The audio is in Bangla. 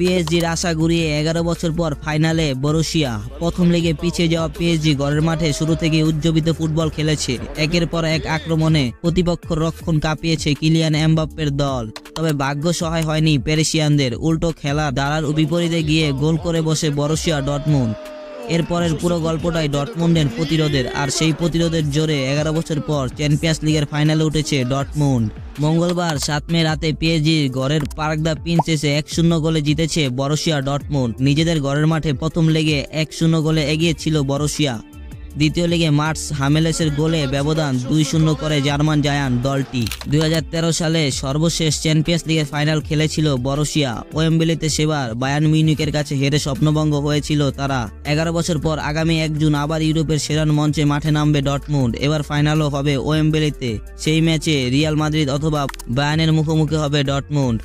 পিএসজির আশা ঘুরিয়ে 11 বছর পর ফাইনালে বরুসিয়া। প্রথম লিগে পিছিয়ে যাওয়া পিএসজি ঘরের মাঠে শুরু থেকে উজ্জীবিত ফুটবল খেলেছে। একের পর এক আক্রমণে প্রতিপক্ষের রক্ষণ কাঁপিয়েছে কিলিয়ান এমবাপ্পের দল। তবে ভাগ্য সহায় হয়নি প্যারিসিয়ানদের। উল্টো খেলা ধারার বিপরীতে গিয়ে গোল করে বসে বরুসিয়া ডর্টমুন্ড। এরপরের পুরো গল্পটাই ডর্টমুন্ডের প্রতিরোধের, আর সেই প্রতিরোধের জোরে 11 বছর পর চ্যাম্পিয়ন্স লিগের ফাইনালে উঠেছে ডর্টমুন্ড। মঙ্গলবার 7 মে রাতে পিএসজির ঘরের পার্ক দ্য প্রিন্সেসে 1-0 গোলে জিতেছে বরুসিয়া ডর্টমুন্ড। নিজেদের ঘরের মাঠে প্রথম লেগে 1-0 গোলে এগিয়ে ছিল বরুসিয়া। দ্বিতীয় লেগে মার্টস হামেলেসের গোলে ব্যবধান 2-0 করে জার্মান জায়ান্ট দলটি। 2013 সালে সর্বশেষ চ্যাম্পিয়ন্স লিগের ফাইনাল খেলেছিল বরুসিয়া। ওয়েম্বলিতে সেবার বায়ার্ন মিউনিখের কাছে হেরে স্বপ্নভঙ্গ হয়েছিল তারা। 11 বছর পর আগামী 1 জুন আবার ইউরোপের সেরা মঞ্চে মাঠে নামবে ডর্টমুন্ড। এবার ফাইনালও হবে ওয়েম্বলিতে। সেই ম্যাচে রিয়াল মাদ্রিদ অথবা বায়ার্নের মুখোমুখি হবে ডর্টমুন্ড।